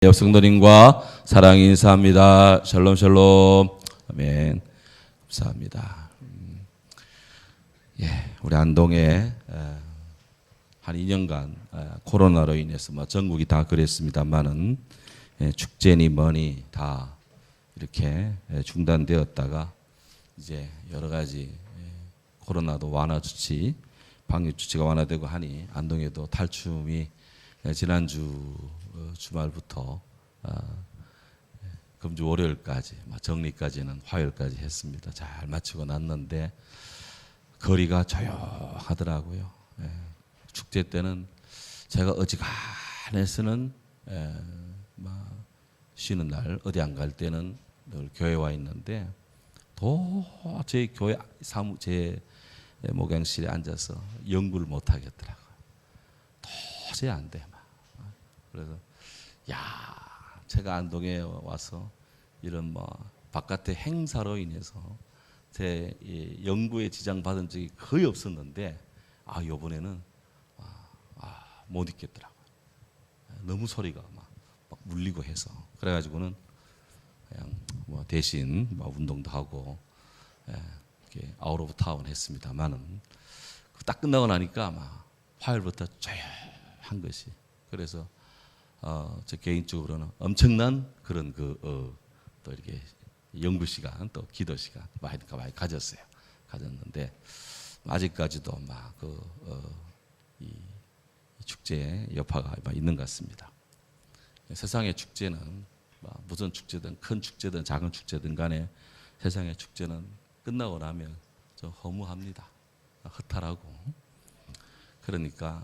성도님과 사랑의 인사합니다. 샬롬 샬롬. 아멘. 감사합니다. 우리 안동에 한 2년간 코로나로 인해서 전국이 다 그랬습니다만은 축제니 뭐니 다 이렇게 중단되었다가 이제 여러 가지 코로나도 완화 조치, 방역 조치가 완화되고 하니 안동에도 탈춤이 지난주 주말부터 금주 월요일까지 정리까지는 화요일까지 했습니다. 잘 마치고 났는데 거리가 조용하더라고요. 축제 때는 제가 어지간해서는 쉬는 날 어디 안 갈 때는 늘 교회 와 있는데 도저히 교회 제 목양실에 앉아서 연구를 못 하겠더라고요. 도저히 안 돼. 그래서 제가 안동에 와서 이런 바깥의 행사로 인해서 제 연구에 지장 받은 적이 거의 없었는데 이번에는 못 있겠더라고요. 너무 소리가 막 울리고 해서 그래가지고는 그냥 대신 운동도 하고 이렇게 아웃 오브 타운 했습니다만은 딱 끝나고 나니까 화요일부터 조용한 것이 그래서 저 개인적으로는 엄청난 그런 또 이렇게 연구 시간 또 기도 시간 많이 가졌는데 아직까지도 이 축제의 여파가 있는 것 같습니다. 세상의 축제는 무슨 축제든 큰 축제든 작은 축제든 간에 세상의 축제는 끝나고 나면 좀 허무합니다. 허탈하고 그러니까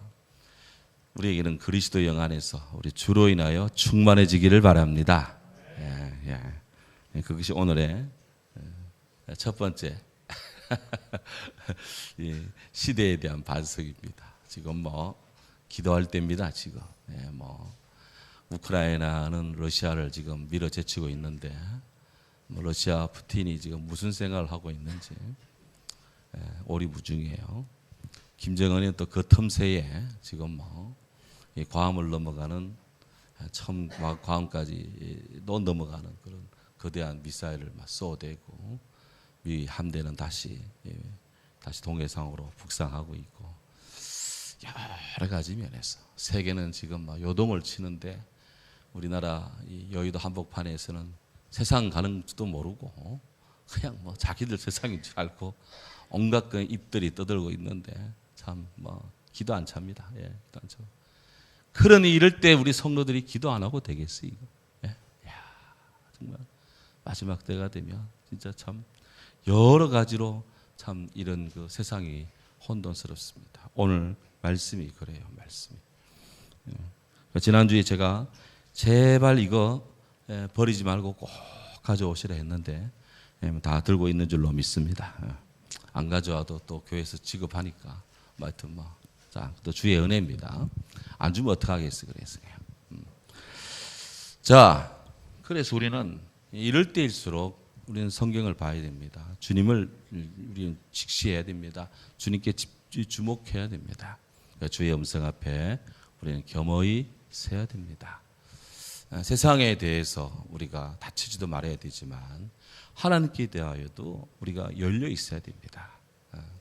우리에게는 그리스도 영 안에서 우리 주로 인하여 충만해지기를 바랍니다. 그것이 오늘의 첫 번째 시대에 대한 반석입니다. 지금 기도할 때입니다. 지금 우크라이나는 러시아를 지금 밀어제치고 있는데 러시아 푸틴이 지금 무슨 생각을 하고 있는지 오리무중이에요. 김정은이 또 그 틈새에 지금 괌을 넘어가는 괌까지도 넘어가는 그런 거대한 미사일을 쏘대고 미 함대는 다시 동해상으로 북상하고 있고 여러 가지 면에서 세계는 지금 요동을 치는데 우리나라 이 여의도 한복판에서는 세상 가는 줄도 모르고 그냥 자기들 세상인 줄 알고 온갖 그 입들이 떠들고 있는데 참 기도 안 찹니다. 기도 안 차. 그러니 이럴 때 우리 성도들이 기도 안 하고 되겠어요? 정말 마지막 때가 되면 진짜 참 여러 가지로 참 이런 그 세상이 혼돈스럽습니다. 오늘 말씀이 그래요. 말씀이. 지난주에 제가 제발 이거 버리지 말고 꼭 가져오시라 했는데 다 들고 있는 줄로 믿습니다. 안 가져와도 또 교회에서 지급하니까 하여튼 또 주의 은혜입니다. 안 주면 어떡하겠어 그래서 그래서 우리는 이럴 때일수록 우리는 성경을 봐야 됩니다. 주님을 우리는 직시해야 됩니다. 주님께 주목해야 됩니다. 그러니까 주의 음성 앞에 우리는 겸허히 서야 됩니다. 세상에 대해서 우리가 다치지도 말아야 되지만 하나님께 대하여도 우리가 열려 있어야 됩니다.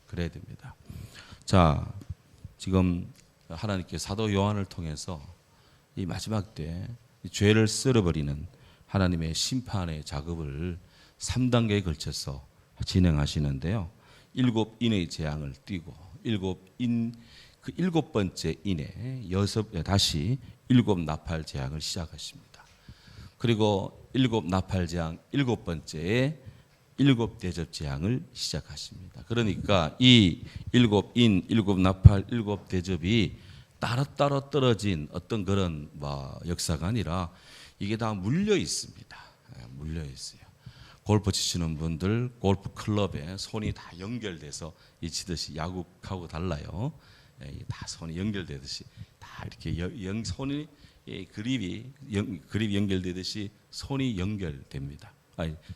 그래야 됩니다. 지금 하나님께 사도 요한을 통해서 이 마지막 때 죄를 쓸어버리는 하나님의 심판의 작업을 3단계에 걸쳐서 진행하시는데요. 7인의 재앙을 띠고 그 7번째 인에 다시 7 나팔 재앙을 시작하십니다. 그리고 7 나팔 재앙 7번째에 7 대접 재앙을 시작하십니다. 그러니까 이 7인, 7 나팔, 7 대접이 따로따로 떨어진 어떤 그런 역사가 아니라 이게 다 물려 있습니다. 물려 있어요. 골프 치시는 분들 골프 클럽에 손이 다 연결돼서 치듯이 야구하고 달라요. 다 손이 연결되듯이 다 이렇게 손이 그립이 연결되듯이 손이 연결됩니다.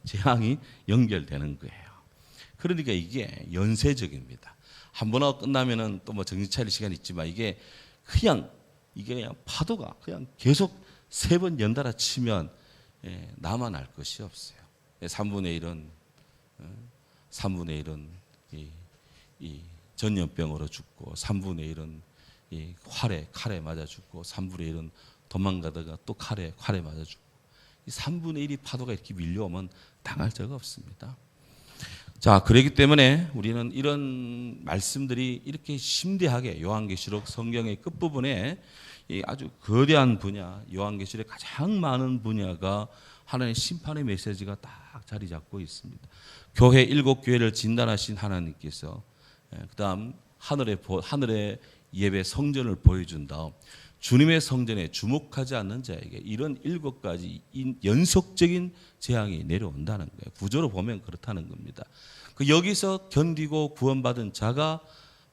재앙이 연결되는 거예요. 그러니까 이게 연쇄적입니다. 한 번 하고 끝나면은 또 정신 차릴 시간이 있지만 이게 그냥 파도가 그냥 계속 3번 연달아 치면 나만 알 것이 없어요. 3분의 1은 3분의 1은 이 전염병으로 죽고 3분의 1은 이 칼에 맞아 죽고 3분의 1은 도망가다가 또 칼에 맞아 죽고 이 3분의 1이 파도가 이렇게 밀려오면 당할 자가 없습니다. 자, 그렇기 때문에 우리는 이런 말씀들이 이렇게 심대하게 요한계시록 성경의 끝부분에 이 아주 거대한 분야, 요한계시록의 가장 많은 분야가 하나님의 심판의 메시지가 딱 자리 잡고 있습니다. 교회 7교회를 진단하신 하나님께서 그다음 하늘의 예배 성전을 보여준 다음 주님의 성전에 주목하지 않는 자에게 이런 7가지 연속적인 재앙이 내려온다는 거예요. 구조로 보면 그렇다는 겁니다. 여기서 견디고 구원받은 자가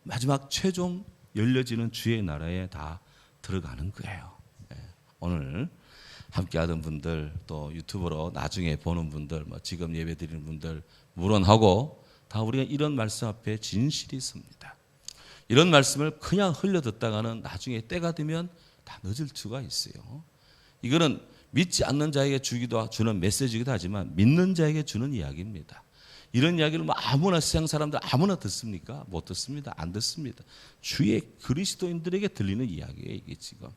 마지막 최종 열려지는 주의 나라에 다 들어가는 거예요. 오늘 함께하던 분들 또 유튜브로 나중에 보는 분들 지금 예배드리는 분들 물론하고 다 우리가 이런 말씀 앞에 진실이 섭니다. 이런 말씀을 그냥 흘려듣다가는 나중에 때가 되면 다 늦을 수가 있어요. 이거는 믿지 않는 자에게 주는 메시지이기도 하지만 믿는 자에게 주는 이야기입니다. 이런 이야기를 아무나 세상 사람들 아무나 듣습니까? 못 듣습니다. 안 듣습니다. 주의 그리스도인들에게 들리는 이야기예요, 이게 지금.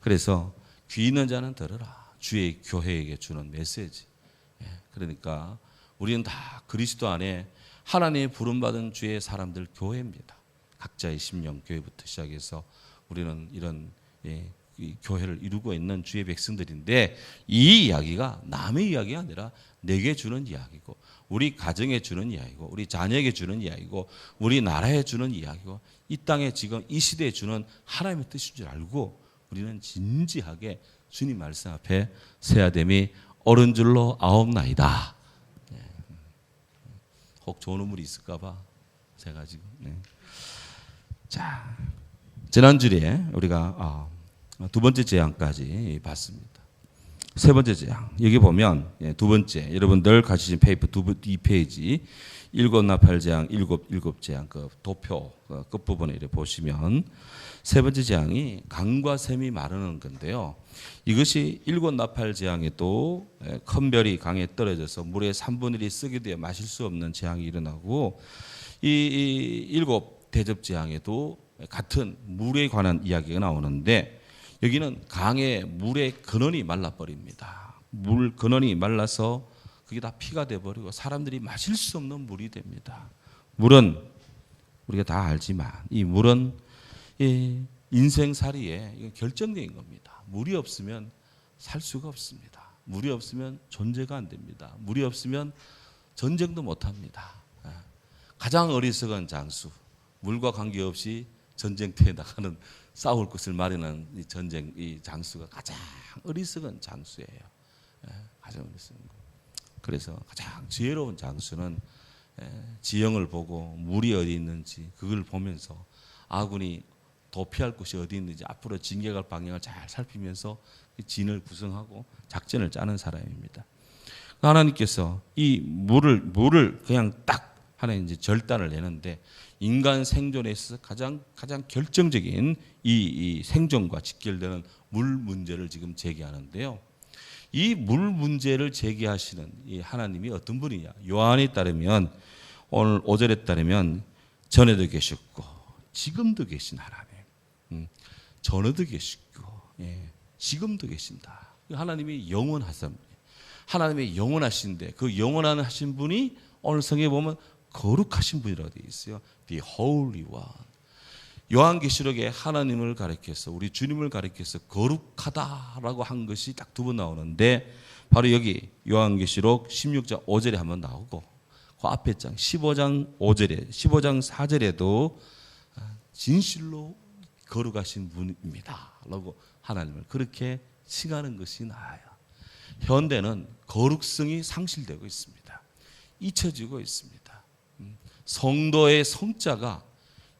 그래서 귀 있는 자는 들으라. 주의 교회에게 주는 메시지. 그러니까 우리는 다 그리스도 안에 하나님의 부름받은 주의 사람들 교회입니다. 각자의 심령 교회부터 시작해서 우리는 이런 이 교회를 이루고 있는 주의 백성들인데 이 이야기가 남의 이야기가 아니라 내게 주는 이야기고 우리 가정에 주는 이야기고 우리 자녀에게 주는 이야기고 우리 나라에 주는 이야기고 이 땅에 지금 이 시대에 주는 하나님의 뜻인 줄 알고 우리는 진지하게 주님 말씀 앞에 서야 됨이 옳은 줄로 아옵나이다. 혹 좋은 우물이 있을까 봐 제가 지금 자, 지난주에 우리가 두 번째 재앙까지 봤습니다. 세 번째 재앙 여기 보면 두 번째 여러분들 가지신 페이퍼 2페이지 일곱 나팔 재앙 일곱 재앙 그 도표 끝부분에 이렇게 보시면 세 번째 재앙이 강과 샘이 마르는 건데요. 이것이 일곱 나팔 재앙에도 큰 별이 강에 떨어져서 물의 3분의 1이 쓰게 되어 마실 수 없는 재앙이 일어나고 이 일곱 대접 재앙에도 같은 물에 관한 이야기가 나오는데 여기는 강의 물의 근원이 말라버립니다. 물 근원이 말라서 그게 다 피가 돼버리고 사람들이 마실 수 없는 물이 됩니다. 물은 우리가 다 알지만 이 물은 인생살이에 결정적인 겁니다. 물이 없으면 살 수가 없습니다. 물이 없으면 존재가 안 됩니다. 물이 없으면 전쟁도 못합니다. 가장 어리석은 장수, 물과 관계없이 전쟁터에 나가는 싸울 것을 마련한 이 전쟁 이 장수가 가장 어리석은 장수예요. 가장 어리석은 거. 그래서 가장 지혜로운 장수는 지형을 보고 물이 어디 있는지 그걸 보면서 아군이 도피할 곳이 어디 있는지 앞으로 진격할 방향을 잘 살피면서 진을 구성하고 작전을 짜는 사람입니다. 하나님께서 이 물을 그냥 딱 하나님 이제 절단을 내는데 인간 생존에 있어서 가장 결정적인 이 생존과 직결되는 물 문제를 지금 제기하는데요. 이 물 문제를 제기하시는 이 하나님이 어떤 분이냐? 요한에 따르면 오늘 5절에 따르면 전에도 계셨고 지금도 계신 하나님, 전에도 계시고 지금도 계신다. 하나님이 영원하신 하나님의 영원하신데 그 영원하신 분이 오늘 성경에 보면 거룩하신 분이라고 되어 있어요. The Holy One. 요한계시록에 하나님을 가리켜서 우리 주님을 가리켜서 거룩하다라고 한 것이 딱 두 번 나오는데 바로 여기 요한계시록 16장 5절에 한번 나오고 그 앞에 장 15장 4절에도 진실로 거룩하신 분입니다 라고 하나님을 그렇게 칭하는 것이 나아요. 현대는 거룩성이 상실되고 있습니다. 잊혀지고 있습니다. 성도의 성자가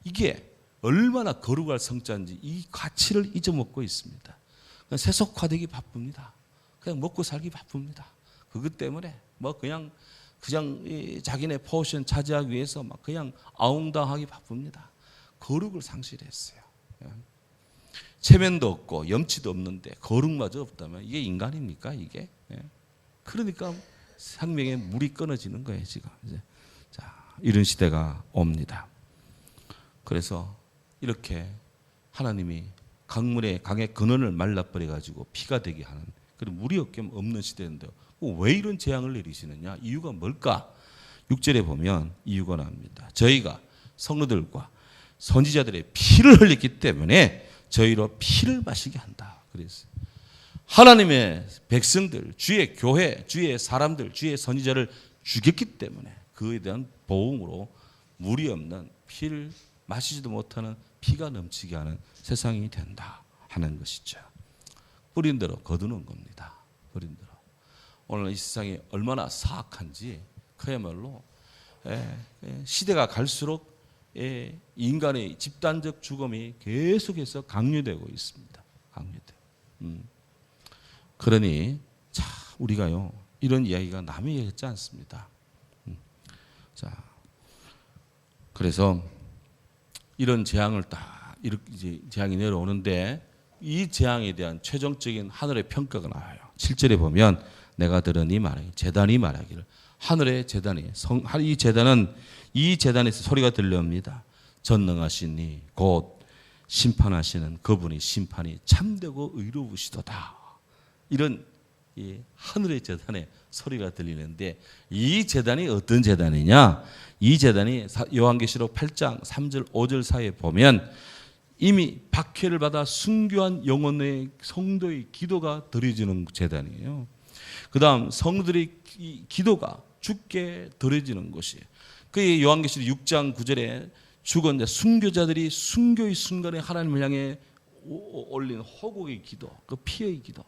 이게 얼마나 거룩할 성자인지 이 가치를 잊어먹고 있습니다. 그냥 세속화되기 바쁩니다. 그냥 먹고 살기 바쁩니다. 그것 때문에 뭐 그냥 자기네 포션 차지하기 위해서 막 그냥 아웅당하기 바쁩니다. 거룩을 상실했어요. 체면도 없고 염치도 없는데 거룩마저 없다면 이게 인간입니까 이게? 그러니까 생명의 물이 끊어지는 거예요 지금. 자, 이런 시대가 옵니다. 그래서 이렇게 하나님이 강의 근원을 말라버려 가지고 피가 되게 하는 그런 물이 없는 시대인데 왜 이런 재앙을 내리시느냐? 이유가 뭘까? 6절에 보면 이유가 나옵니다. 저희가 성도들과 선지자들의 피를 흘렸기 때문에 저희로 피를 마시게 한다. 그랬어요. 하나님의 백성들, 주의 교회, 주의 사람들, 주의 선지자를 죽였기 때문에 그에 대한 보응으로 물이 없는 피를 마시지도 못하는 피가 넘치게 하는 세상이 된다 하는 것이죠. 뿌린 대로 거두는 겁니다. 뿌린 대로. 오늘 이 세상이 얼마나 사악한지 그야말로 시대가 갈수록 인간의 집단적 죽음이 계속해서 강요되고 있습니다. 강요되고. 그러니 자 우리가요 이런 이야기가 남의 이야기 같지 않습니다. 자 그래서 이런 재앙을 딱 이렇게 이제 재앙이 내려오는데 이 재앙에 대한 최종적인 하늘의 평가가 나와요. 7절에 보면 내가 들으니 말하기 제단이 말하기를 하늘의 제단이 이 제단에서 소리가 들려옵니다. 전능하시니 곧 심판하시는 그분이 심판이 참되고 의로우시도다. 이런 이 하늘의 제단에 소리가 들리는데 이 제단이 어떤 제단이냐? 이 제단이 요한계시록 8장 3절 5절 사이에 보면 이미 박해를 받아 순교한 영혼의 성도의 기도가 드려지는 제단이에요. 그 다음 성도들의 기도가 주께 드려지는 것이에요. 그 요한계시록 6장 9절에 죽은 순교자들이 순교의 순간에 하나님을 향해 올린 호국의 기도, 그 피의 기도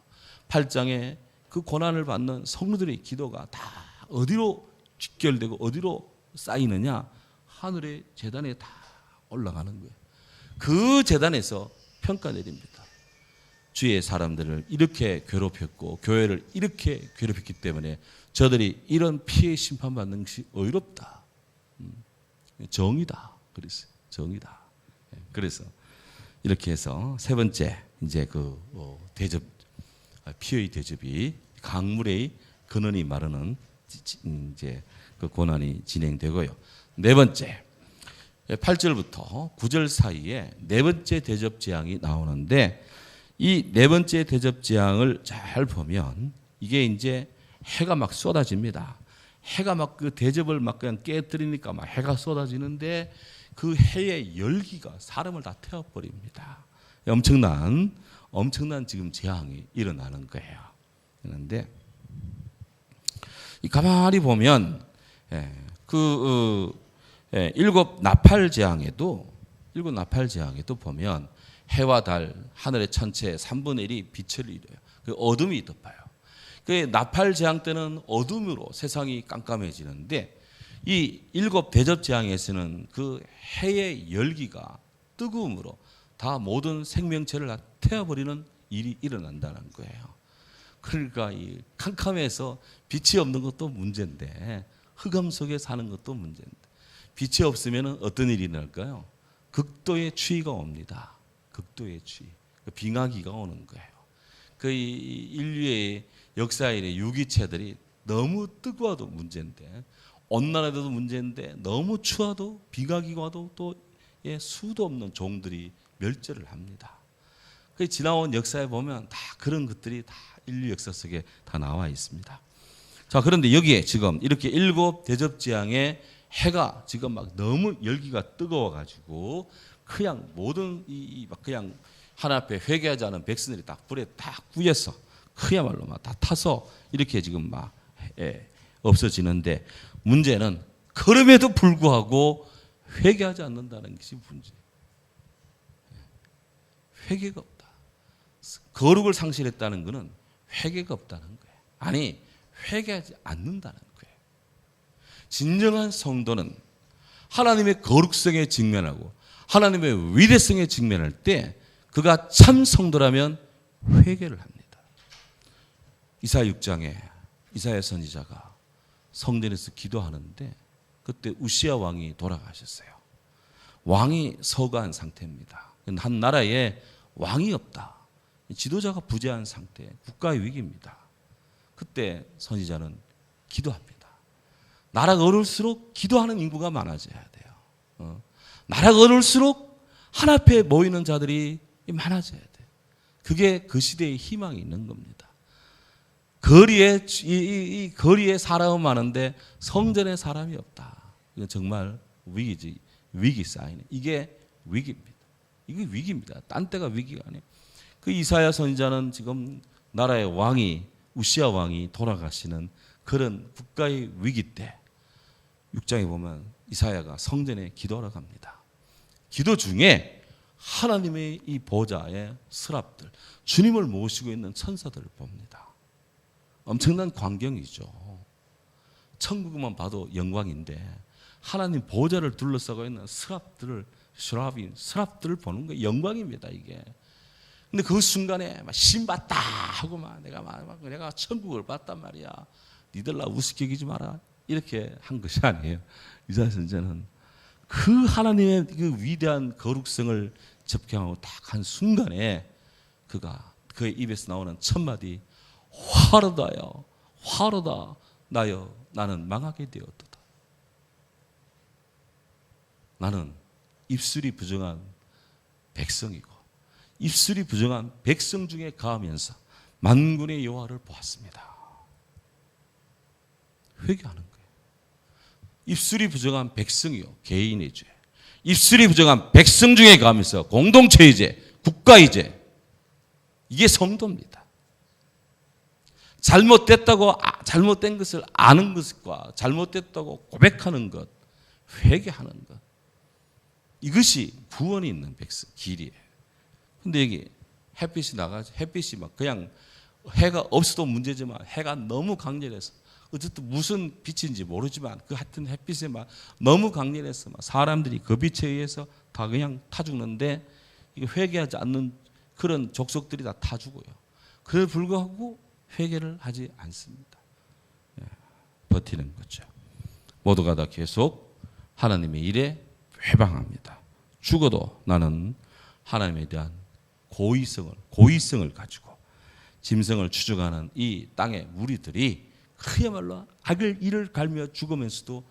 8장에 그 고난을 받는 성도들의 기도가 다 어디로 직결되고 어디로 쌓이느냐? 하늘의 제단에 다 올라가는 거예요. 그 제단에서 평가 내립니다. 주의 사람들을 이렇게 괴롭혔고 교회를 이렇게 괴롭혔기 때문에 저들이 이런 피해 심판받는 것이 의롭다. 정의다. 그랬어요. 정의다. 그래서 이렇게 해서 세 번째 이제 그 대접 피의 대접이 강물의 근원이 마르는 이제 그 고난이 진행되고요. 네 번째 8절부터 9절 사이에 네 번째 대접 재앙이 나오는데 이 네 번째 대접 재앙을 잘 보면 이게 이제 해가 막 쏟아집니다. 해가 막 그 대접을 막 그냥 깨뜨리니까 막 해가 쏟아지는데 그 해의 열기가 사람을 다 태워버립니다. 엄청난 지금 재앙이 일어나는 거예요. 그런데 가만히 보면 일곱 나팔 재앙에도 보면 해와 달, 하늘의 천체 3분의 1이 빛을 잃어요. 그 어둠이 덮어요. 그 나팔 재앙 때는 어둠으로 세상이 깜깜해지는데 이 일곱 대접 재앙에서는 그 해의 열기가 뜨거움으로 다 모든 생명체를 다 태워버리는 일이 일어난다는 거예요. 그러니까 이 캄캄해서 빛이 없는 것도 문제인데 흑암 속에 사는 것도 문제인데 빛이 없으면 어떤 일이 날까요? 극도의 추위가 옵니다. 극도의 추위, 빙하기가 오는 거예요. 그 인류의 역사의 유기체들이 너무 뜨거워도 문제인데 온난화도 문제인데 너무 추워도 빙하기가 와도 또 수도 없는 종들이 멸절을 합니다. 그 지나온 역사에 보면 다 그런 것들이 다 인류 역사 속에 다 나와 있습니다. 자, 그런데 여기에 지금 이렇게 일곱 대접 재앙에 해가 지금 막 너무 열기가 뜨거워 가지고 그냥 모든 그냥 하나 앞에 회개하지 않은 백성들이 딱 불에 딱 구해서 그야말로 막 다 타서 이렇게 지금 막 없어지는데 문제는 그럼에도 불구하고 회개하지 않는다는 것이 문제. 회개가 없다. 거룩을 상실했다는 것은 회개가 없다는 거예요. 아니, 회개하지 않는다는 거예요. 진정한 성도는 하나님의 거룩성에 직면하고 하나님의 위대성에 직면할 때 그가 참 성도라면 회개를 합니다. 이사야 6장에 이사야 선지자가 성전에서 기도하는데 그때 우시야 왕이 돌아가셨어요. 왕이 서거한 상태입니다. 한 나라에 왕이 없다. 지도자가 부재한 상태, 국가의 위기입니다. 그때 선지자는 기도합니다. 나라가 어려울수록 기도하는 인구가 많아져야 돼요. 나라가 어려울수록 하나 앞에 모이는 자들이 많아져야 돼요. 그게 그 시대의 희망이 있는 겁니다. 이 거리에 사람은 많은데 성전에 사람이 없다. 이건 정말 위기지. 위기 사인. 이게 위기입니다. 이게 위기입니다. 딴 때가 위기가 아니에요. 그 이사야 선지자는 지금 나라의 왕이 우시아 왕이 돌아가시는 그런 국가의 위기 때 6장에 보면 이사야가 성전에 기도하러 갑니다. 기도 중에 하나님의 이 보좌의 서랍들, 주님을 모시고 있는 천사들을 봅니다. 엄청난 광경이죠. 천국만 봐도 영광인데 하나님 보좌를 둘러싸고 있는 서랍들을 보는 거 영광입니다. 이게. 근데 그 순간에 막 신봤다 하고 내가 천국을 봤단 말이야. 니들 나 우습게 여기지 마라. 이렇게 한 것이 아니에요. 이사야 선지자는 그 하나님의 그 위대한 거룩성을 접경하고 딱 한 순간에 그의 입에서 나오는 첫 마디, 화르다요, 화르다 나여, 나는 망하게 되었도다. 나는 입술이 부정한 백성이고 입술이 부정한 백성 중에 가하면서 만군의 여호와를 보았습니다. 회개하는 거예요. 입술이 부정한 백성이요, 개인의 죄. 입술이 부정한 백성 중에 가하면서 공동체의 죄, 국가의 죄. 이게 성도입니다. 잘못된 것을 아는 것과 잘못됐다고 고백하는 것, 회개하는 것. 이것이 구원이 있는 백성, 길이에요. 근데 여기 햇빛이 나가죠. 햇빛이 막 그냥 해가 없어도 문제지만 해가 너무 강렬해서 어쨌든 무슨 빛인지 모르지만 그 하여튼 햇빛에 막 너무 강렬해서 막 사람들이 그 빛에 의해서 다 그냥 타 죽는데 회개하지 않는 그런 족속들이 다 타 죽어요. 그에 불구하고 회개를 하지 않습니다. 버티는 거죠. 모두가 다 계속 하나님의 일에 회방합니다. 죽어도 나는 하나님에 대한 고의성을 가지고 짐승을 추적하는 이 땅의 무리들이 그야말로 악을 이를 갈며 죽으면서도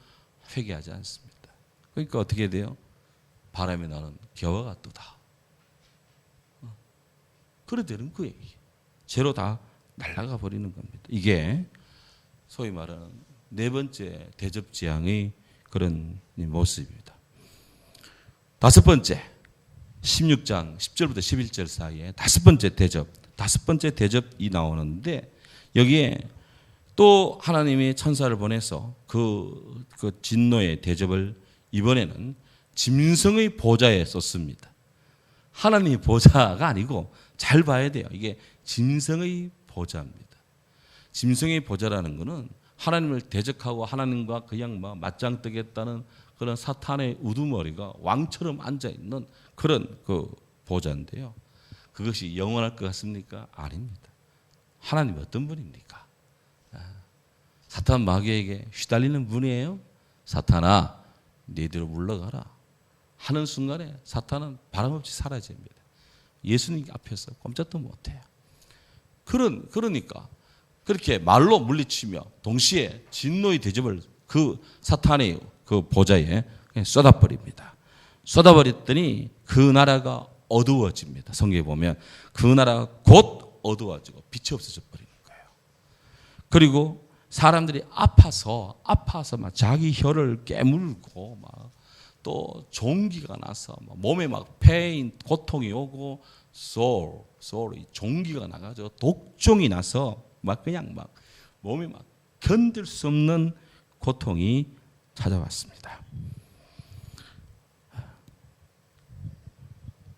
회개하지 않습니다. 그러니까 어떻게 돼요? 바람에 나는 겨와 같도다. 그래 되는 거예요. 죄로 다 날아가 버리는 겁니다. 이게 소위 말하는 네 번째 대접 재앙의 그런 모습입니다. 다섯 번째 16장 10절부터 11절 사이에 다섯 번째 대접이 나오는데 여기에 또 하나님이 천사를 보내서 그 진노의 대접을 이번에는 짐승의 보좌에 썼습니다. 하나님의 보좌가 아니고 잘 봐야 돼요. 이게 짐승의 보좌입니다. 짐승의 보좌라는 것은 하나님을 대적하고 하나님과 그냥 맞짱 뜨겠다는 그런 사탄의 우두머리가 왕처럼 앉아있는 그런 그 보좌인데요. 그것이 영원할 것 같습니까? 아닙니다. 하나님이 어떤 분입니까? 사탄 마귀에게 휘달리는 분이에요. 사탄아, 너희들 물러가라 하는 순간에 사탄은 바람없이 사라집니다. 예수님 앞에서 꼼짝도 못해요. 그러니까 그렇게 말로 물리치며 동시에 진노의 대접을 그 사탄의 그 보좌에 쏟아버립니다. 쏟아버렸더니 그 나라가 어두워집니다. 성경에 보면 그 나라가 곧 어두워지고 빛이 없어져 버리는 거예요. 그리고 사람들이 아파서 막 자기 혀를 깨물고 막 또 종기가 나서 막 몸에 막 페인 고통이 오고 소울 종기가 나가죠. 독종이 나서 막 그냥 막 몸에 막 견딜 수 없는 고통이 찾아왔습니다.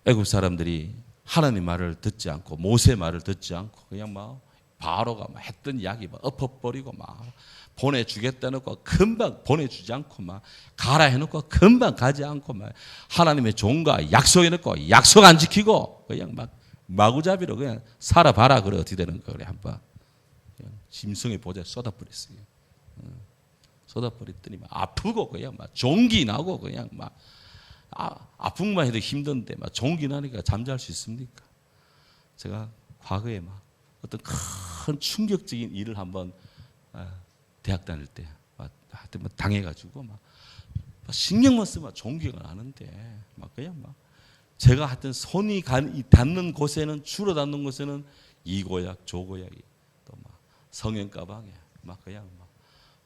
애굽 사람들이 하나님 말을 듣지 않고 모세 말을 듣지 않고 그냥 막 바로가 막 했던 이야기 막 엎어버리고 막 보내주겠다 해놓고 금방 보내주지 않고 막 가라 해놓고 금방 가지 않고 막 하나님의 종과 약속해놓고 약속 안 지키고 그냥 막 마구잡이로 그냥 살아봐라. 그래 어떻게 되는 거야. 그래 한번 짐승의 보좌에 쏟아버렸어요. 쏟아버렸더니 막 아프고 그냥 막 종기 나고 그냥 막 아픈만 해도 힘든데 막 종기 나니까 잠잘 수 있습니까? 제가 과거에 막 어떤 큰 충격적인 일을 한번 대학 다닐 때 하여튼 뭐 당해가지고 막 신경만 쓰면 종기가 나는데 막 그냥 막 제가 하여튼 손이 닿는 곳에는 주로 닿는 곳에는 이고약 조고약이 또 막 성형 가방에 막 그냥 막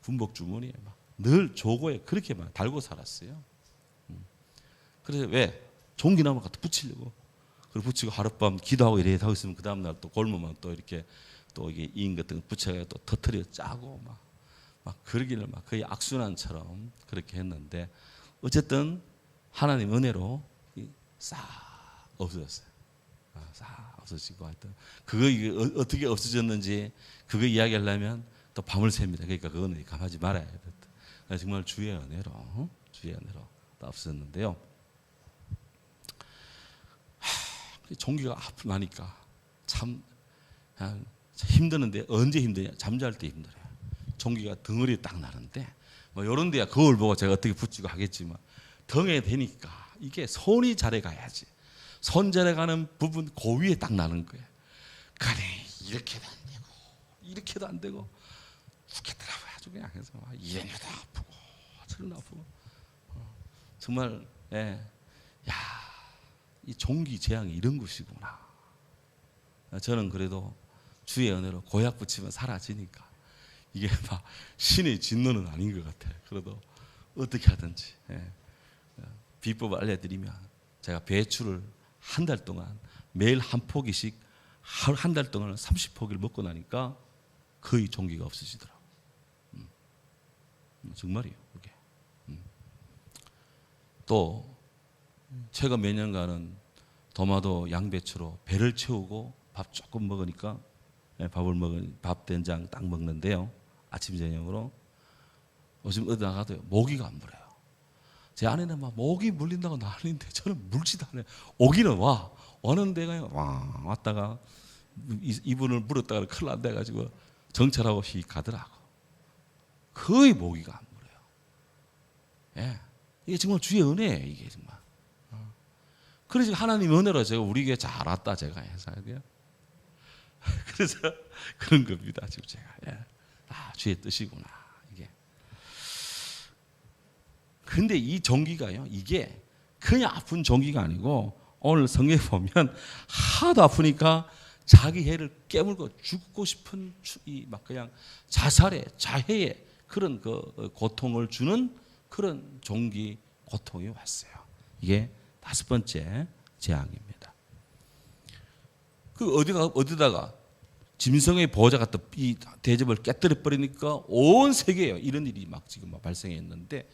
군복 주머니에 막 늘 조고약 그렇게 막 달고 살았어요. 그래서 왜 종기나무 갖다 붙이려고 그리고 붙이고 하룻밤 기도하고 이래 하고 있으면 그 다음 날 또 골무만 또 이렇게 또 이게 인 같은 거 붙여가 또 터트려 짜고 막 그러기를 막 거의 악순환처럼 그렇게 했는데 어쨌든 하나님 은혜로 싹 없어졌어요. 싹 없어지고 하여튼 그거 이게 어떻게 없어졌는지 그거 이야기하려면 또 밤을 샙니다. 그러니까 그거는 감하지 말아야 돼. 정말 주의 은혜로 없어졌는데요. 종기가 아프고 나니까 참 힘드는데 언제 힘드냐? 잠잘 때 힘들어요. 종기가 덩어리에 딱 나는데 뭐 이런 데야 거울 보고 제가 어떻게 붙이고 하겠지만 덩에 대니까 이게 손이 잘해 가야지. 손 잘해 가는 부분 그 위에 딱 나는 거예요. 그래 이렇게도 안 되고 이렇게도 안 되고 죽겠더라고요. 아주 그냥 해서 이래도 아프고 저런 아프고 정말 이 종기 재앙이 이런 것이구나. 저는 그래도 주의 은혜로 고약 붙이면 사라지니까 이게 막 신의 진노는 아닌 것 같아요. 그래도 어떻게 하든지 비법을 알려드리면 제가 배추를 한 달 동안 매일 한 포기씩 한 달 동안 30포기를 먹고 나니까 거의 종기가 없어지더라고요. 정말이에요. 그게. 또 최근 몇 년간은 도마도 양배추로 배를 채우고 밥 조금 먹으니까 밥 된장 딱 먹는데요. 아침 저녁으로 요즘 어디 나가도 모기가 안 물어요. 제 아내는 막 모기 물린다고 난리인데 저는 물지도 않아요. 오기는 오는 데가 왔다가 이분을 물었다가 큰일 난다 해가지고 정찰하고 휙 가더라고. 거의 모기가 안 물어요. 이게 정말 주의 은혜예요. 이게 정말. 그래서 하나님 은혜로 제가 우리 교회 잘 왔다 제가 해서 그래서 그런 겁니다. 지금 제가 주의 뜻이구나 이게. 근데 이 종기가요, 이게 그냥 아픈 종기가 아니고 오늘 성경에 보면 하도 아프니까 자기 해를 깨물고 죽고 싶은 막 그냥 자살의 자해의 그런 그 고통을 주는 그런 종기 고통이 왔어요. 이게 5번째 재앙입니다. 그 어디다가 짐승의 보호자 같은 이 대접을 깨뜨려 버리니까 온 세계에 이런 일이 막 지금 발생했는데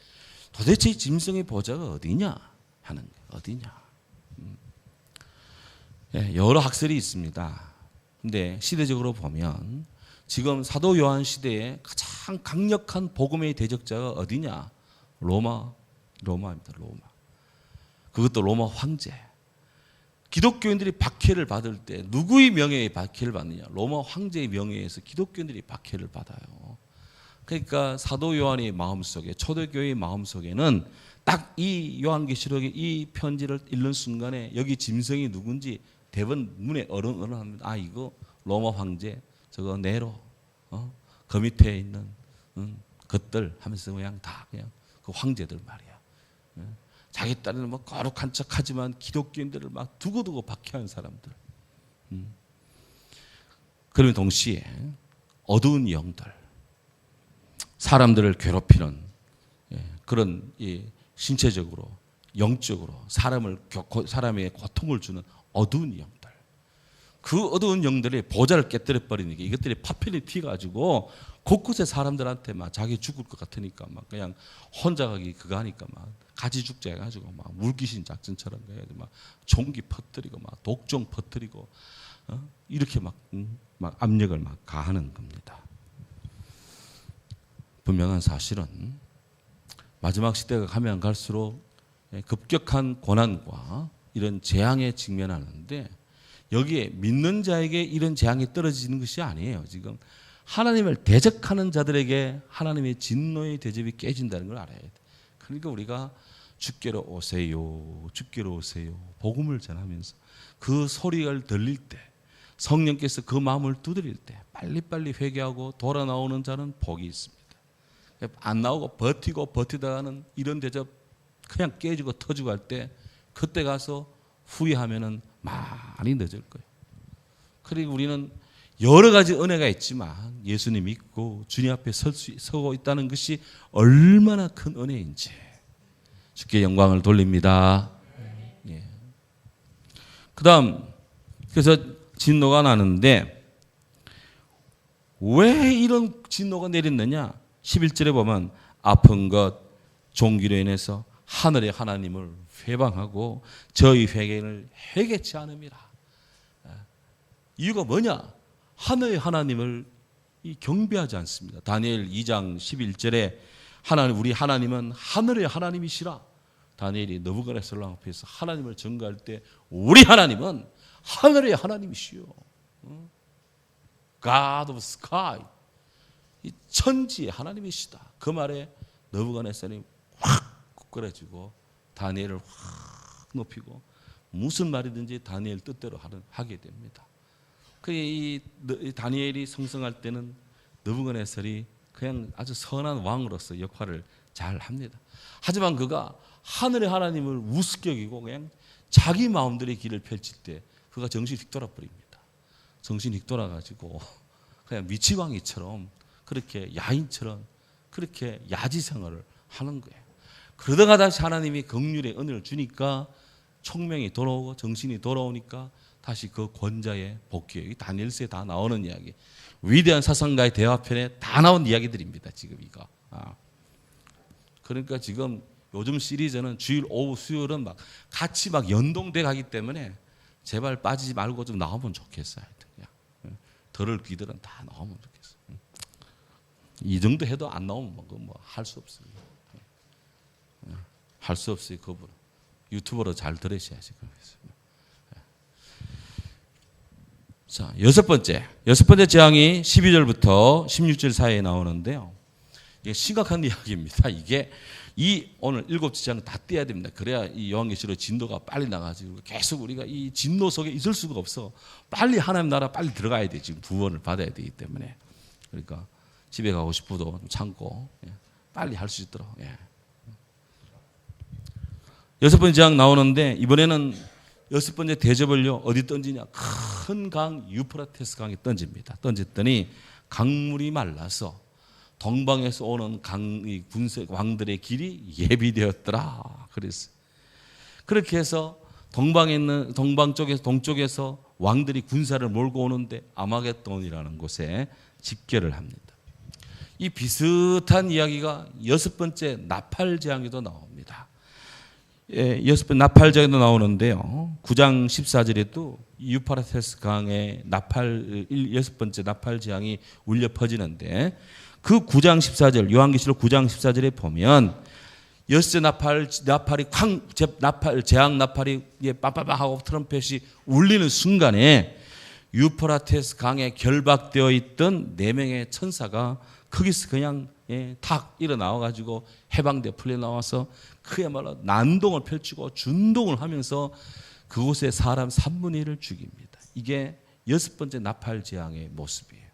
도대체 이 짐승의 보호자가 어디냐 하는 거예요. 어디냐? 여러 학설이 있습니다. 근데 시대적으로 보면 지금 사도 요한 시대에 가장 강력한 복음의 대적자가 어디냐? 로마입니다. 로마. 그것도 로마 황제. 기독교인들이 박해를 받을 때 누구의 명예에 박해를 받느냐? 로마 황제의 명예에서 기독교인들이 박해를 받아요. 그러니까 사도 요한의 마음속에, 초대교회의 마음속에는 딱 이 요한계시록의 이 편지를 읽는 순간에 여기 짐승이 누군지 대번 문에 어른합니다. 이거 로마 황제, 저거 네로, 그 밑에 있는 것들 하면서 그냥 다 그냥 그 황제들 말이야. 자기 딸은 뭐 거룩한 척하지만 기독교인들을 막 두고두고 박해하는 사람들. 그러면 동시에 어두운 영들, 사람들을 괴롭히는 그런 신체적으로, 영적으로 사람의 고통을 주는 어두운 영들. 그 어두운 영들이 보좌를 깨뜨려 버리니까 이것들이 파편이 튀가지고 곳곳에 사람들한테 막 자기 죽을 것 같으니까 막 그냥 혼자 가기 그거 하니까 막 가지 죽자 해가지고 막 물귀신 작전처럼 막 종기 퍼뜨리고 막 독종 퍼뜨리고 이렇게 막 압력을 막 가하는 겁니다. 분명한 사실은 마지막 시대가 가면 갈수록 급격한 고난과 이런 재앙에 직면하는데 여기에 믿는 자에게 이런 재앙이 떨어지는 것이 아니에요. 지금 하나님을 대적하는 자들에게 하나님의 진노의 대접이 깨진다는 걸 알아야 돼. 그러니까 우리가 주께로 오세요, 주께로 오세요 복음을 전하면서 그 소리가 들릴 때 성령께서 그 마음을 두드릴 때 빨리빨리 회개하고 돌아 나오는 자는 복이 있습니다. 안 나오고 버티고 버티다가는 이런 대접 그냥 깨지고 터지고 할 때 그때 가서 후회하면은 많이 늦을 거예요. 그리고 우리는 여러 가지 은혜가 있지만 예수님 믿고 주님 앞에 서고 있다는 것이 얼마나 큰 은혜인지 주께 영광을 돌립니다. 예. 그다음 그래서 진노가 나는데 왜 이런 진노가 내렸느냐? 11절에 보면 아픈 것 종기로 인해서 하늘의 하나님을 회방하고 저희 회개를 회개치 않음이라. 이유가 뭐냐? 하늘의 하나님을 경배하지 않습니다. 다니엘 2장 11절에 우리 하나님은 하늘의 하나님이시라. 다니엘이 느부갓네살 앞에서 하나님을 전가할 때 우리 하나님은 하늘의 하나님이시요. God of sky. 이 천지의 하나님이시다. 그 말에 느부갓네살이 확 굳건해지고 다니엘을 확 높이고 무슨 말이든지 다니엘 뜻대로 하게 됩니다. 이 다니엘이 성성할 때는 느부갓네살이 그냥 아주 선한 왕으로서 역할을 잘 합니다. 하지만 그가 하늘의 하나님을 우습게 여기고 그냥 자기 마음대로의 길을 펼칠 때 그가 정신이 휙 돌아버립니다. 정신이 휙 돌아가지고 그냥 미치광이처럼 그렇게 야인처럼 그렇게 야지 생활을 하는 거예요. 그러다가 다시 하나님이 긍휼의 은혜를 주니까 총명이 돌아오고 정신이 돌아오니까 다시 그 권자의 복귀예요. 다니엘서에 다 나오는 이야기. 위대한 사상가의 대화편에 다 나온 이야기들입니다. 지금 이거. 그러니까 지금 요즘 시리즈는 주일 오후 수요일은 막 같이 막 연동돼 가기 때문에 제발 빠지지 말고 좀 나오면 좋겠어요. 그냥. 덜을 귀들은 다 나오면 좋겠어요. 이 정도 해도 안 나오면 뭐 할 수 없어요. 할 수 없어요. 그분 유튜버로 잘 들으셔야지. 자, 여섯 번째 재앙이 12절부터 16절 사이에 나오는데요. 이게 심각한 이야기입니다. 이게 오늘 7째 재앙 다 떼야 됩니다. 그래야 이 요한계시록 진도가 빨리 나가지고 계속 우리가 이 진노 속에 있을 수가 없어. 빨리 하나님 나라 빨리 들어가야 돼. 지금 구원을 받아야 되기 때문에. 그러니까 집에 가고 싶어도 참고 빨리 할 수 있도록. 여섯 번째 재앙 나오는데 이번에는 여섯 번째 대접을요 어디 던지냐? 큰 강 유프라테스 강에 던집니다. 던졌더니 강물이 말라서 동방에서 오는 군세 왕들의 길이 예비되었더라. 그랬어요. 그렇게 해서 동방에 있는 동쪽에서 왕들이 군사를 몰고 오는데 아마겟돈이라는 곳에 집결을 합니다. 이 비슷한 이야기가 여섯 번째 나팔 재앙에도 나옵니다. 여섯 번 나팔 재앙도 나오는데요. 9장 14절에도 유프라테스 강에 여섯 번째 나팔 재앙이 울려 퍼지는데 그 9장 14절 요한계시록 9장 14절에 보면 여섯째 나팔이 재앙 나팔이 빠빠빠 하고 트럼펫이 울리는 순간에 유프라테스 강에 결박되어 있던 4명의 천사가 거기서 그냥 탁 일어나와 가지고 해방돼 풀려 나와서 그야말로 난동을 펼치고 준동을 하면서 그곳에 사람 3분의 1을 죽입니다. 이게 여섯 번째 나팔 재앙의 모습이에요.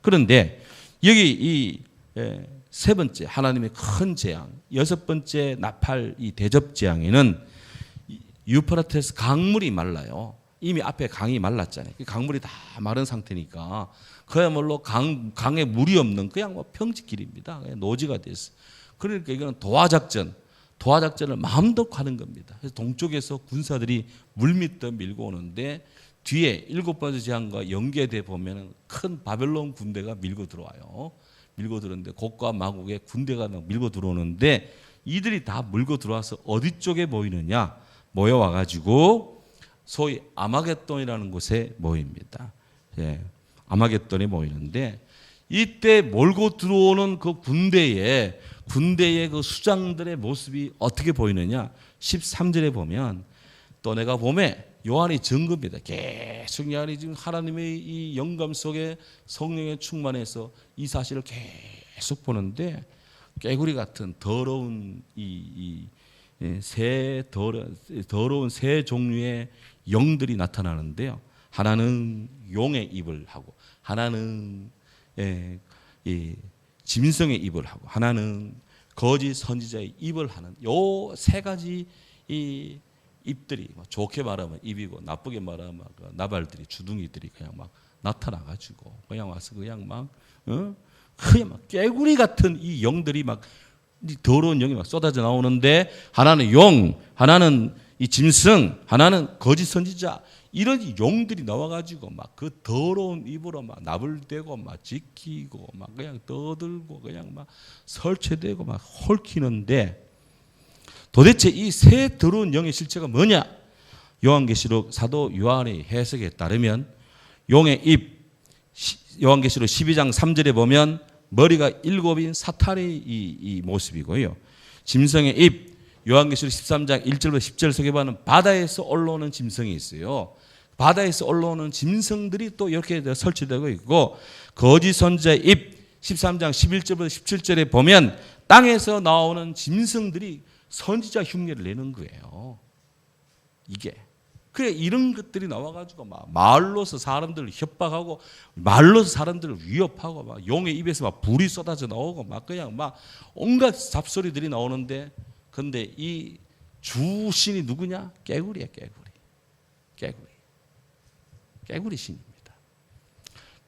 그런데 여기 이 세 번째 하나님의 큰 재앙, 여섯 번째 나팔 이 대접 재앙에는 유프라테스 강물이 말라요. 이미 앞에 강이 말랐잖아요. 강물이 다 마른 상태니까 그야말로 강에 물이 없는 그냥 뭐 평지길입니다. 그냥 노지가 됐어요. 그러니까 이거는 도하작전을 마음껏 하는 겁니다. 그래서 동쪽에서 군사들이 물밑도 밀고 오는데 뒤에 일곱 번째 재앙과 연계돼 보면 큰 바벨론 군대가 밀고 들어와요. 밀고 들어오는데 곡과 마곡의 군대가 밀고 들어오는데 이들이 다 밀고 들어와서 어디 쪽에 모이느냐? 모여와 가지고 소위 아마겟돈이라는 곳에 모입니다. 아마겟돈에 모이는데 이때 몰고 들어오는 그 군대의 그 수장들의 모습이 어떻게 보이느냐? 13절에 보면 또 내가 봄에 요한이 증거입니다. 계속 요한이 지금 하나님의 이 영감 속에 성령에 충만해서 이 사실을 계속 보는데 깨구리 같은 더러운 더러운 새 종류의 영들이 나타나는데요. 하나는 용의 입을 하고, 하나는 이 짐승의 입을 하고, 하나는 거짓 선지자의 입을 하는 요 세 가지 이 입들이, 좋게 말하면 입이고 나쁘게 말하면 그 나발들이, 주둥이들이 그냥 막 나타나가지고 그냥 와서 그냥 막 그냥 막 깨구리 같은 이 영들이 막 더러운 영이 막 쏟아져 나오는데, 하나는 용, 하나는 이 짐승, 하나는 거짓 선지자, 이런 용들이 나와가지고 막 그 더러운 입으로 막 나불대고 막 지키고 막 그냥 떠들고 그냥 막 설치되고 막 헐키는데, 도대체 이 세 더러운 영의 실체가 뭐냐? 요한계시록 사도 요한의 해석에 따르면 용의 입, 요한계시록 12장 3절에 보면 머리가 7인 사탄의 이 모습이고요. 짐승의 입, 요한계시록 13장 1절부터 10절 속에 보면 바다에서 올라오는 짐승이 있어요. 바다에서 올라오는 짐승들이 또 이렇게 설치되고 있고, 거짓 선지자의 입, 13장 11절부터 17절에 보면 땅에서 나오는 짐승들이 선지자 흉내를 내는 거예요. 이게. 그래, 이런 것들이 나와가지고 막 말로서 사람들을 협박하고, 말로서 사람들을 위협하고, 막 용의 입에서 막 불이 쏟아져 나오고, 막 그냥 막 온갖 잡소리들이 나오는데, 근데 이 주신이 누구냐? 깨구리야, 깨구리 신입니다.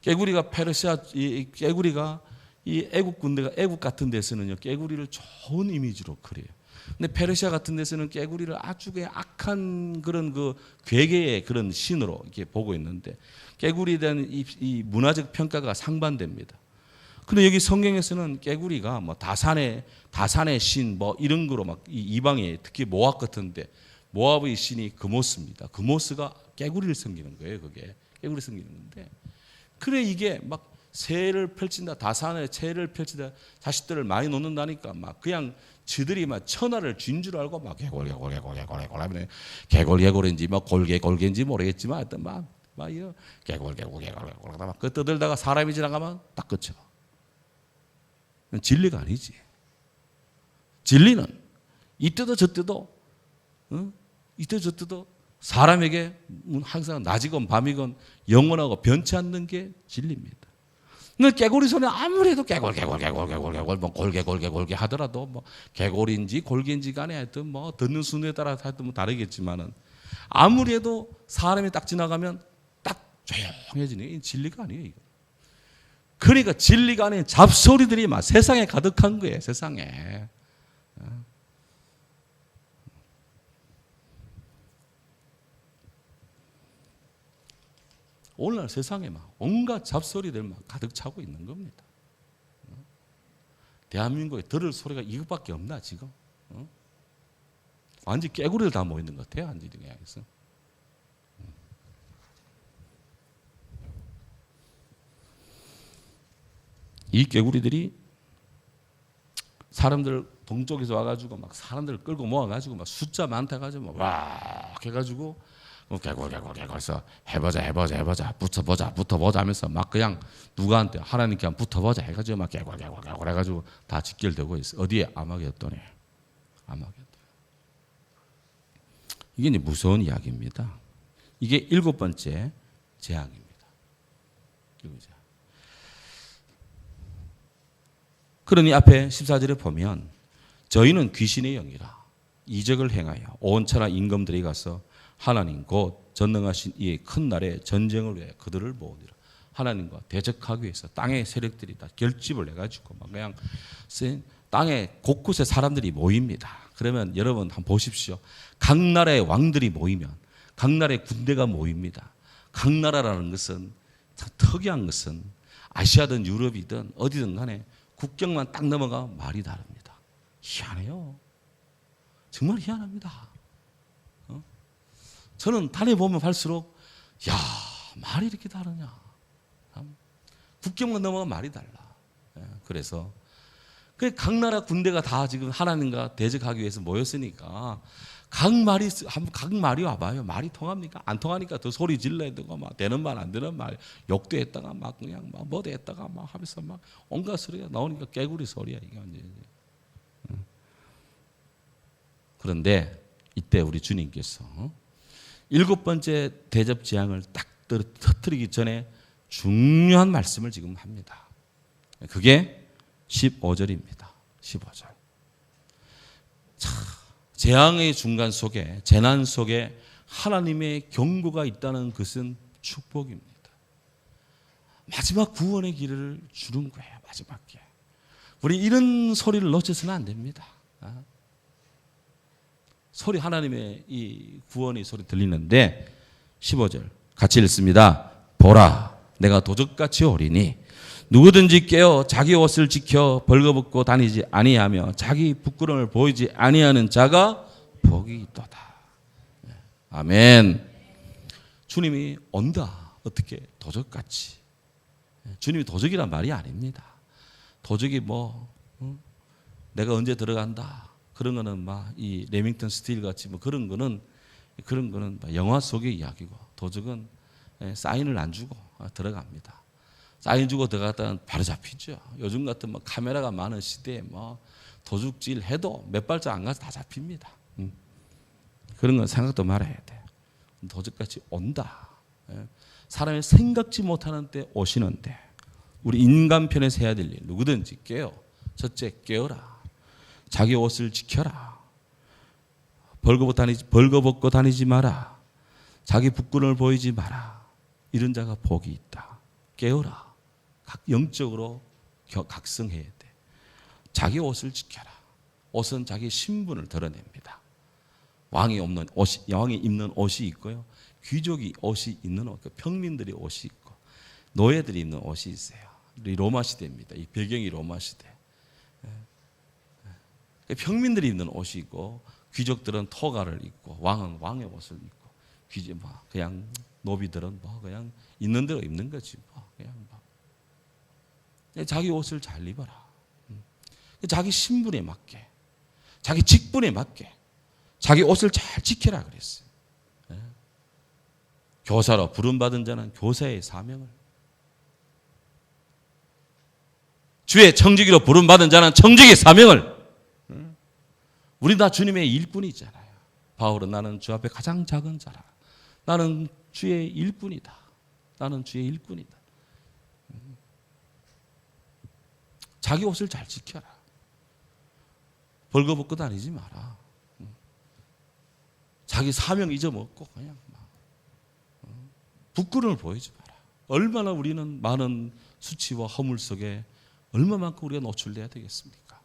깨구리가 페르시아, 이 깨구리가 이 애국 군대가, 애국 같은 데서는요, 깨구리를 좋은 이미지로 그려요. 근데 페르시아 같은 데서는 깨구리를 아주 악한 그런 그 괴계의 그런 신으로 이렇게 보고 있는데, 깨구리에 대한 이 문화적 평가가 상반됩니다. 근데 여기 성경에서는 깨구리가 뭐 다산의 신 뭐 이런 거로 막 이방에, 특히 모압 같은데 모압의 신이 그모스입니다. 그모스가 깨구리를 섬기는 거예요. 그게 깨구리 섬기는 건데, 그래 이게 막 새를 펼친다, 다산의 새를 펼치다, 자식들을 많이 놓는다니까 막 그냥 지들이 막 천하를 쥔 줄 알고 막 개골인지 뭐 골개인지 모르겠지만 하여튼 막 이거 개골 막 그 떠들다가 사람이 지나가면 딱 그쳐. 진리가 아니지. 진리는 이때도 저때도 사람에게 항상 낮이건 밤이건 영원하고 변치 않는 게 진리입니다. 근데 개구리 손에 아무래도 개골 뭐 골개 하더라도 뭐 개골인지 골개인지 간에 하여튼 뭐 듣는 순에 따라 하여튼 뭐 다르겠지만은, 아무래도 사람이 딱 지나가면 딱 조용해지는 게 진리가 아니에요. 이거. 그러니까 진리가 아닌 잡소리들이 막 세상에 가득한 거예요. 세상에. 오늘날 세상에 막 온갖 잡소리들 막 가득 차고 있는 겁니다. 대한민국에 들을 소리가 이것밖에 없나 지금? 완전 깨구리를 다 모이는 것 같아요. 완전히 그냥 해서. 이 깨구리들이 사람들 동쪽에서 와가지고 막 사람들을 끌고 모아가지고 막 숫자 많다 가지고 막 해가지고 개골해서 해보자 붙어보자 하면서 막 그냥 누구한테 하나님께 붙어보자 해가지고 막 개골 해가지고 다 직결되고 있어. 어디에? 아마겟돈에. 이게 이제 무서운 이야기입니다. 이게 7번째 재앙입니다. 그러니 앞에 14절에 보면 저희는 귀신의 영이라 이적을 행하여 온 천하 임금들이 가서 하나님 곧 전능하신 이 큰 날에 전쟁을 위해 그들을 모으니라. 하나님과 대적하기 위해서 땅의 세력들이 다 결집을 해가지고 막 그냥 땅의 곳곳에 사람들이 모입니다. 그러면 여러분 한번 보십시오. 각 나라의 왕들이 모이면 각 나라의 군대가 모입니다. 각 나라라는 것은 참 특이한 것은 아시아든 유럽이든 어디든 간에 국경만 딱 넘어가 말이 다릅니다. 희한해요. 정말 희한합니다. 저는 다녀보면 갈수록 야, 말이 이렇게 다르냐. 국경만 넘어가 말이 달라. 그래서 각 나라 군대가 다 지금 하나님과 대적하기 위해서 모였으니까 각 말이 와봐요. 말이 통합니까? 안 통하니까 더 소리 질러야 되고 막 되는 말 안 되는 말 욕도 했다가 막 그냥 막 뭐도 했다가 막 하면서 막 온갖 소리가 나오니까 깨구리 소리야 이게 완전히. 그런데 이때 우리 주님께서 7번째 대접 재앙을 딱 터뜨리기 전에 중요한 말씀을 지금 합니다. 그게 15절입니다. 15절. 자, 재앙의 중간 속에, 재난 속에 하나님의 경고가 있다는 것은 축복입니다. 마지막 구원의 길을 주는 거예요. 마지막 길. 우리 이런 소리를 놓쳐서는 안 됩니다. 소리, 하나님의 이 구원의 소리 들리는데 15절 같이 읽습니다. 보라, 내가 도적같이 오리니 누구든지 깨어 자기 옷을 지켜 벌거벗고 다니지 아니하며 자기 부끄러움을 보이지 아니하는 자가 복이 있도다. 아멘. 주님이 온다. 어떻게? 도적같이. 주님이 도적이란 말이 아닙니다. 도적이 내가 언제 들어간다. 그런 거는 막 이 레밍턴 스틸 같이 그런 거는 영화 속의 이야기고, 도적은 사인을 안 주고 들어갑니다. 사인 주고 들어갔다는 바로 잡히죠. 요즘 같은 카메라가 많은 시대에 도둑질 해도 몇 발짝 안 가서 다 잡힙니다. 그런 건 생각도 말아야 돼. 도적같이 온다. 사람이 생각지 못하는 때 오시는데, 우리 인간편에서 해야 될 일, 누구든지 깨어. 첫째, 깨어라. 자기 옷을 지켜라. 벌거벗고 다니지 마라. 자기 부끄러움을 보이지 마라. 이런 자가 복이 있다. 깨어라. 영적으로 각성해야 돼. 자기 옷을 지켜라. 옷은 자기 신분을 드러냅니다. 왕이 입는 옷이 있고요. 귀족이 옷이 있는 옷, 평민들이 옷이 있고, 노예들이 입는 옷이 있어요. 로마 시대입니다. 이 배경이 로마 시대. 평민들이 입는 옷이 있고, 귀족들은 토가를 입고, 왕은 왕의 옷을 입고, 그냥 노비들은 그냥 있는 대로 입는 거지. 그냥 자기 옷을 잘 입어라. 자기 신분에 맞게, 자기 직분에 맞게, 자기 옷을 잘 지켜라 그랬어요. 교사로 부름받은 자는 교사의 사명을, 주의 청지기로 부름받은 자는 청지기의 사명을. 우리 다 주님의 일꾼이잖아요. 바울은 나는 주 앞에 가장 작은 자라. 나는 주의 일꾼이다. 나는 주의 일꾼이다. 자기 옷을 잘 지켜라. 벌거벗고 다니지 마라. 자기 사명 잊어먹고 그냥 부끄러움을 보이지 마라. 얼마나 우리는 많은 수치와 허물 속에 얼마만큼 우리가 노출돼야 되겠습니까?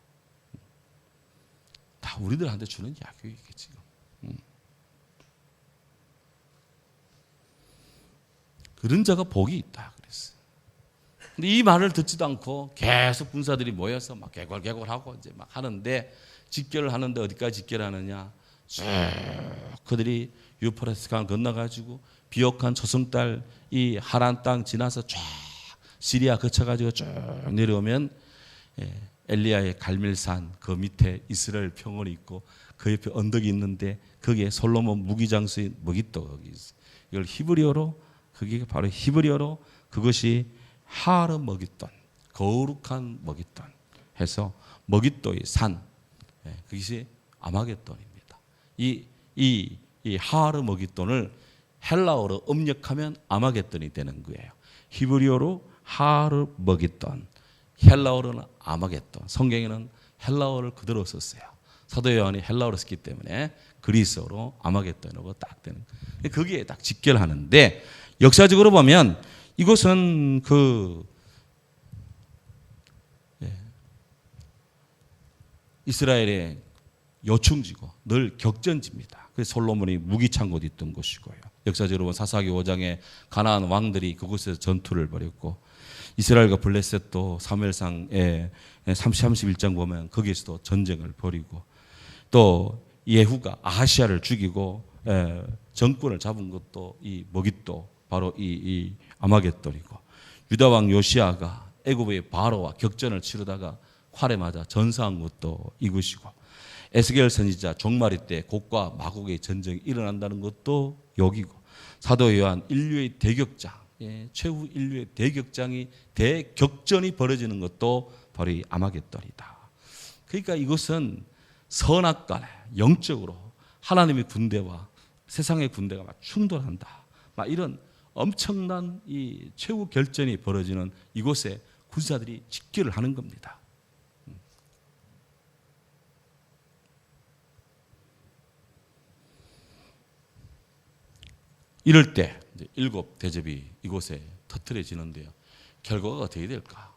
다 우리들한테 주는 이야기이게 지금. 그런 자가 복이 있다 그랬어요. 근데 이 말을 듣지도 않고 계속 군사들이 모여서 막 개골하고 이제 막 하는데, 집결을 하는데 어디까지 집결하느냐? 쭉 그들이 유프라테스 강을 건너가지고 비옥한 초승달 이 하란 땅 지나서 쫙 시리아 거쳐가지고 쭉 내려오면 엘리야의 갈멜산 그 밑에 이스라엘 평원이 있고, 그 옆에 언덕이 있는데 거기에 솔로몬 무기장수의 머깃도 거기 있어요. 이걸 히브리어로, 그게 바로 히브리어로 그것이 하르 머깃돈, 거룩한 머깃돈 해서 머깃도의 산, 그것이 아마겟돈입니다. 이 하르 머깃돈을 헬라어로 음력하면 아마겟돈이 되는 거예요. 히브리어로 하르 머깃돈, 헬라어로는 아마겟돈. 성경에는 헬라어를 그대로 썼어요. 사도 요한이 헬라어로 썼기 때문에 그리스어로 아마겟돈으로 딱 되는 거예요. 거기에 딱 직결하는데, 역사적으로 보면 이것은 이스라엘의 요충지고 늘 격전지입니다. 그래서 솔로몬이 무기창고도 있던 곳이고요. 역사적으로 보면 사사기 5장에 가나안 왕들이 그곳에서 전투를 벌였고, 이스라엘과 블레셋도 사무엘상에 31장 보면 거기에서도 전쟁을 벌이고, 또 예후가 아하시아를 죽이고 정권을 잡은 것도 이 머깃도 바로 이 아마겟돈이고, 유다 왕 요시아가 애굽의 바로와 격전을 치르다가 활에 맞아 전사한 것도 이것이고, 에스겔 선지자 종말이 때 곡과 마곡의 전쟁이 일어난다는 것도 여기고, 사도 요한 인류의 대격장, 최후 인류의 대격전이 벌어지는 것도 바로 이 아마겟돈이다. 그러니까 이것은 선악간에 영적으로 하나님의 군대와 세상의 군대가 막 충돌한다, 막 이런 엄청난 이 최후 결전이 벌어지는 이곳에 군사들이 집결을 하는 겁니다. 이럴 때 일곱 대접이 이곳에 터뜨려지는데요. 결과가 어떻게 될까?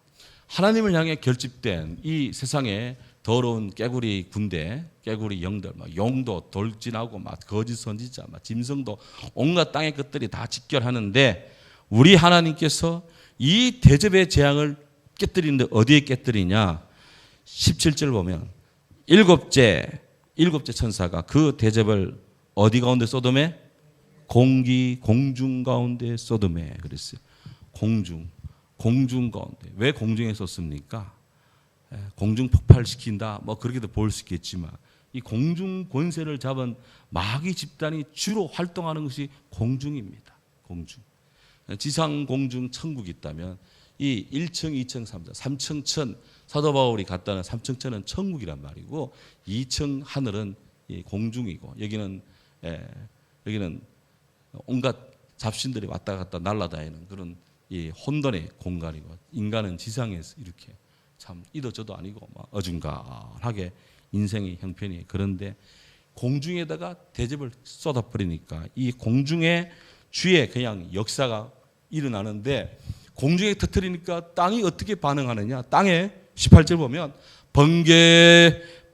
하나님을 향해 결집된 이 세상의 더러운 깨구리 군대, 깨구리 영들, 용도 돌진하고 거짓 선지자, 짐승도 온갖 땅의 것들이 다 집결하는데 우리 하나님께서 이 대접의 재앙을 깨뜨리는데 어디에 깨뜨리냐? 17절 보면 일곱째 천사가 그 대접을 어디 가운데 쏟음에? 공중 가운데 쏟음에 그랬어요. 공중 가운데. 왜 공중에 쏟습니까? 공중 폭발시킨다. 그렇게도 볼 수 있겠지만 이 공중 권세를 잡은 마귀 집단이 주로 활동하는 것이 공중입니다. 공중. 지상 공중 천국이 있다면 이 1층, 2층, 3층, 3층 천 사도 바울이 갔다는 3층 천은 천국이란 말이고 2층 하늘은 공중이고 여기는 온갖 잡신들이 왔다 갔다 날아다니는 그런 이 혼돈의 공간이고 인간은 지상에서 이렇게 참 이도저도 아니고 어중간하게 인생의 형편이 그런데 공중에다가 대접을 쏟아버리니까 이 공중의 주에 그냥 역사가 일어나는데 공중에 터뜨리니까 땅이 어떻게 반응하느냐? 땅에 18절 보면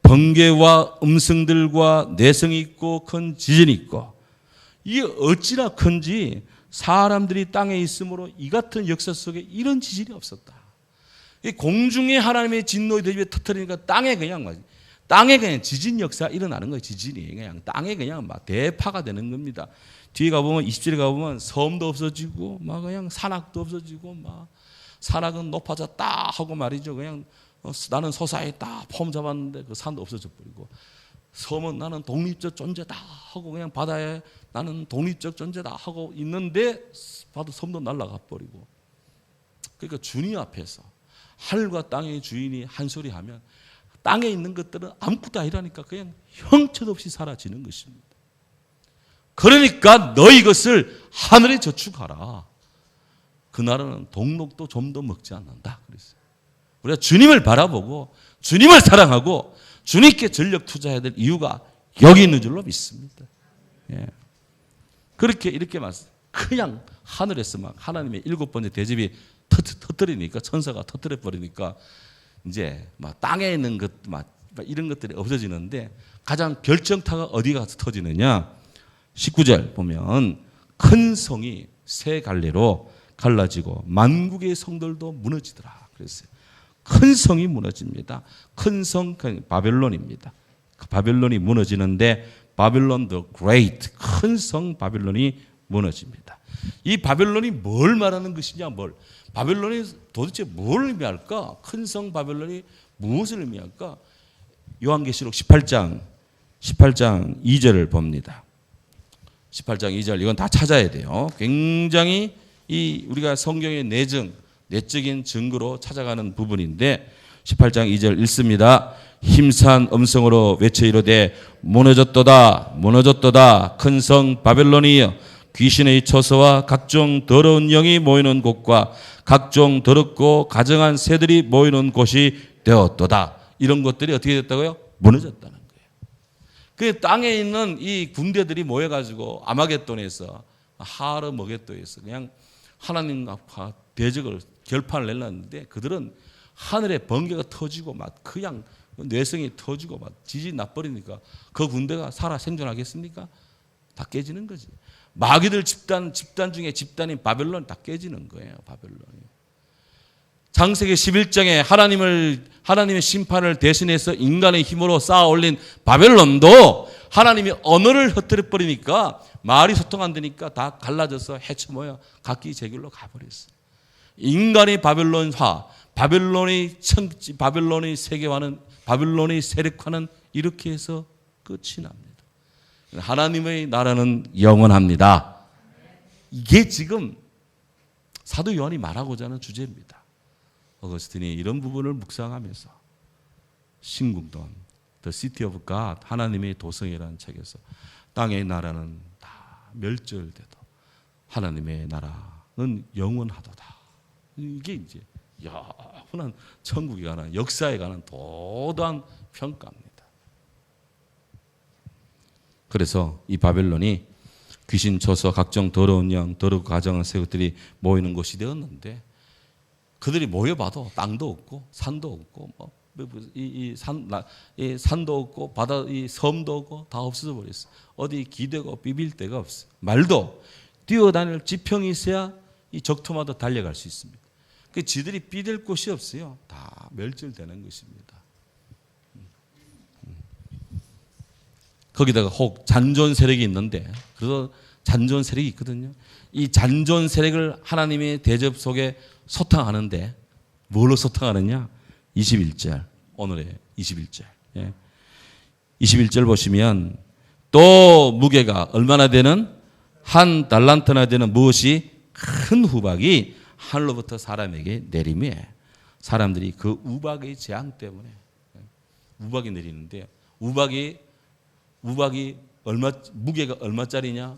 번개와 음성들과 내성이 있고 큰 지진이 있고 이게 어찌나 큰지 사람들이 땅에 있으므로 이 같은 역사 속에 이런 지진이 없었다. 이 공중에 하나님의 진노의 대접에 터뜨리니까 땅에 그냥 지진 역사 일어나는 거예요. 지진이 그냥 땅에 그냥 대파가 되는 겁니다. 뒤에 가보면 20절에 가보면 섬도 없어지고 그냥 산악도 없어지고 산악은 높아졌다 하고 말이죠. 그냥 나는 서사했다 폼 잡았는데 그 산도 없어져 버리고 섬은 나는 독립적 존재다 하고 그냥 바다에 나는 독립적 존재다 하고 있는데 바다 섬도 날아가 버리고 그러니까 주님 앞에서 하늘과 땅의 주인이 한 소리 하면 땅에 있는 것들은 아무것도 아니라니까 그냥 형체도 없이 사라지는 것입니다. 그러니까 너 이것을 하늘에 저축하라. 그 나라는 동록도 좀도 먹지 않는다. 그랬어요. 우리가 주님을 바라보고 주님을 사랑하고 주님께 전력 투자해야 될 이유가 여기 있는 줄로 믿습니다. 예. 이렇게 말씀. 그냥 하늘에서 하나님의 7번째 대접이 터뜨리니까 천사가 터뜨려 버리니까 이제 땅에 있는 것 이런 것들이 없어지는데 가장 결정타가 어디 가서 터지느냐? 19절 보면 큰 성이 세 갈래로 갈라지고 만국의 성들도 무너지더라. 그랬어요. 큰 성이 무너집니다. 큰 성 바벨론입니다. 바벨론이 무너지는데 바벨론 the great 큰 성 바벨론이 무너집니다. 이 바벨론이 뭘 말하는 것이냐? 바벨론이 도대체 뭘 의미할까? 큰 성 바벨론이 무엇을 의미할까? 요한계시록 18장 2절을 봅니다. 18장 2절 이건 다 찾아야 돼요. 굉장히 우리가 성경의 내적인 증거로 찾아가는 부분인데 18장 2절 읽습니다. 힘찬 음성으로 외쳐 이르되 무너졌도다 큰 성 바벨론이여 귀신의 처소와 각종 더러운 영이 모이는 곳과 각종 더럽고 가증한 새들이 모이는 곳이 되었도다. 이런 것들이 어떻게 됐다고요? 무너졌다는 거예요. 그 땅에 있는 이 군대들이 모여가지고 아마겟돈에서 하르머겟돈에서 그냥 하나님과 대적을 결판을 내놨는데 그들은 하늘에 번개가 터지고 그냥 뇌성이 터지고 지진 나버리니까 그 군대가 살아 생존하겠습니까? 다 깨지는 거지. 마귀들 집단 중에 집단인 바벨론 다 깨지는 거예요. 바벨론이. 창세기 11장에 하나님의 심판을 대신해서 인간의 힘으로 쌓아 올린 바벨론도 하나님이 언어를 흩뜨려 버리니까 말이 소통 안 되니까 다 갈라져서 헤쳐모여 각기 제 길로 가버렸어요. 인간의 바벨론화, 바벨론의 세계화는 바벨론의 세력화는 이렇게 해서 끝이 납니다. 하나님의 나라는 영원합니다. 이게 지금 사도 요한이 말하고자 하는 주제입니다. 어거스틴이 이런 부분을 묵상하면서 신궁돈, The City of God, 하나님의 도성이라는 책에서 땅의 나라는 다 멸절돼도 하나님의 나라는 영원하도다. 이게 이제 영원한 천국에 관한 역사에 관한 도도한 평가입니다. 그래서 이 바벨론이 귀신 쳐서 각종 더러운 영, 더럽고 가증한 새 것들이 모이는 곳이 되었는데 그들이 모여봐도 땅도 없고 산도 없고 이 산도 없고 바다 이 섬도 없고 다 없어져 버렸어. 어디 기대고 비빌 데가 없어. 말도 뛰어다닐 지평이 있어야 이 적토마다 달려갈 수 있습니다. 그 지들이 비댈 곳이 없어요. 다 멸절되는 것입니다. 거기다가 혹 잔존 세력이 있는데 그래서 잔존 세력이 있거든요. 이 잔존 세력을 하나님의 대접 속에 소탕하는데 뭘로 소탕하느냐? 21절 오늘의 21절 21절 보시면 또 무게가 얼마나 되는 한 달란트나 되는 무엇이 큰 우박이 하늘로부터 사람에게 내리매 사람들이 그 우박의 재앙 때문에 우박이 내리는데 우박이 무게가 얼마짜리냐?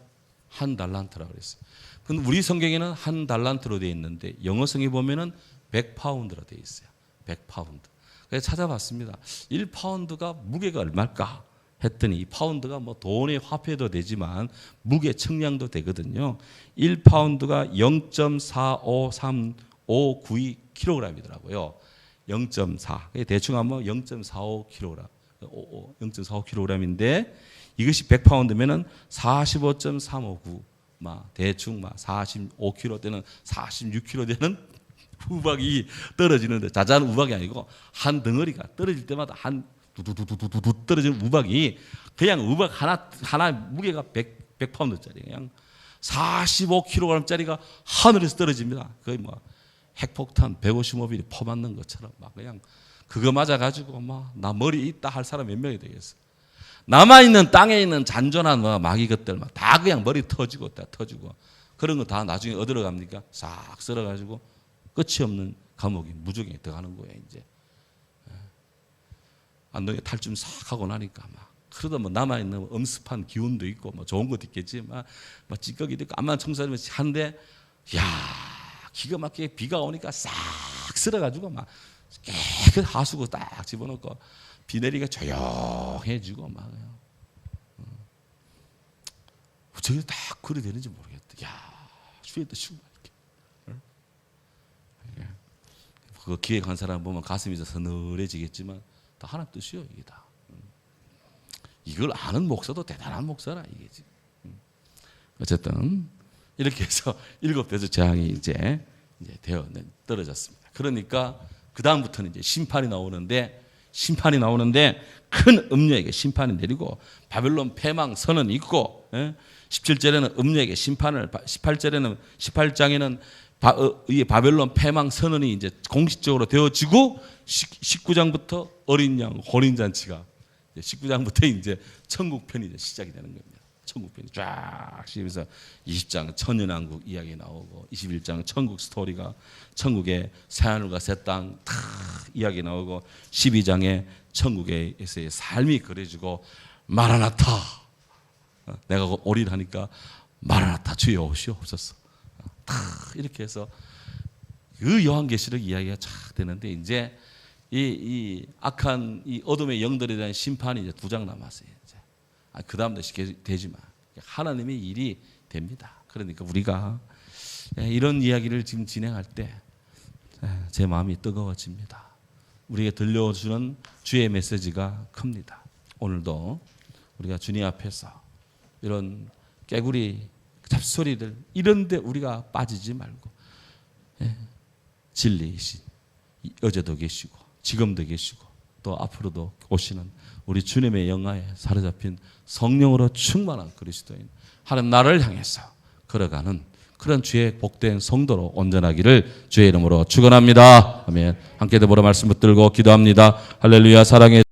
한 달란트라고 그랬어요. 근데 우리 성경에는 한 달란트로 되어 있는데 영어 성경에 보면은 100파운드로 되어 있어요. 100파운드. 그래서 찾아봤습니다. 1파운드가 무게가 얼마일까 했더니 이 파운드가 뭐 돈의 화폐도 되지만 무게 측량도 되거든요. 1파운드가 0.45359kg이더라고요. 0.4. 대충 하면 0.45kg. 0.45kg인데 이것이 100파운드면은 45.359 대충 45kg 되는 46kg 되는 우박이 떨어지는데 자잘한 우박이 아니고 한 덩어리가 떨어질 때마다 한 두두두두두 떨어지는 우박이 그냥 우박 하나 무게가 100파운드짜리 그냥 45kg짜리가 하늘에서 떨어집니다. 거의 핵폭탄 155mm 퍼맞는 것처럼 그냥 그거 맞아가지고 나 머리 있다 할 사람 몇 명이 되겠어. 남아있는 땅에 있는 잔존한 마귀 것들 다 그냥 머리 터지고 다 터지고 그런 거 다 나중에 어디로 갑니까? 싹 썰어가지고 끝이 없는 감옥이 무적에 들어가는 거예요. 이제 안동에 탈춤 싹 하고 나니까 그러다 남아있는 엄습한 기운도 있고 좋은 것도 있겠지 찌꺼기도 있고 암만 청소하면 한데 기가 막히게 비가 오니까 싹 쓸어가지고 깨끗 하수구 딱 집어넣고 비 내리가 조용해지고 저게 딱 그리 되는지 모르겠다. 쉬었다 쉬고 이렇게. 그거 기획한 사람 보면 가슴이 서늘해지겠지만 다 하나 뜻이요 이게 다. 이걸 아는 목사도 대단한 목사라 이게 지금. 어쨌든 이렇게 해서 7대접 재앙이 이제 떨어졌습니다. 그러니까 그 다음부터는 이제 심판이 나오는데 큰 음녀에게 심판이 내리고 바벨론 패망 선언이 있고 17절에는 음녀에게 심판을 18장에는 이 바벨론 패망 선언이 이제 공식적으로 되어지고 19장부터 어린 양 혼인 잔치가 19장부터 이제 천국편이 이제 시작이 되는 겁니다. 천국편이 쫙 시면서 20장 천년왕국 이야기 나오고 21장 천국 스토리가 천국의 새하늘과 새 땅 다 이야기 나오고 12장에 천국에서의 삶이 그려지고 마라나타 내가 오리라니까 마라나타 주여 오시옵소서 다 이렇게 해서 그 요한계시록 이야기가 쫙 되는데 이제 이 악한 이 어둠의 영들에 대한 심판이 이제 2장 남았어요. 그 다음도 되지만 하나님의 일이 됩니다. 그러니까 우리가 이런 이야기를 지금 진행할 때 제 마음이 뜨거워집니다. 우리에게 들려주는 주의 메시지가 큽니다. 오늘도 우리가 주님 앞에서 이런 깨구리 잡소리들 이런데 우리가 빠지지 말고 진리이신 어제도 계시고 지금도 계시고 또 앞으로도 오시는 우리 주님의 영화에 사로잡힌 성령으로 충만한 그리스도인 하나님 나라를 향해서 걸어가는 그런 주의 복된 성도로 온전하기를 주의 이름으로 축원합니다. 아멘. 함께 더불어 말씀 붙들고 기도합니다. 할렐루야. 사랑해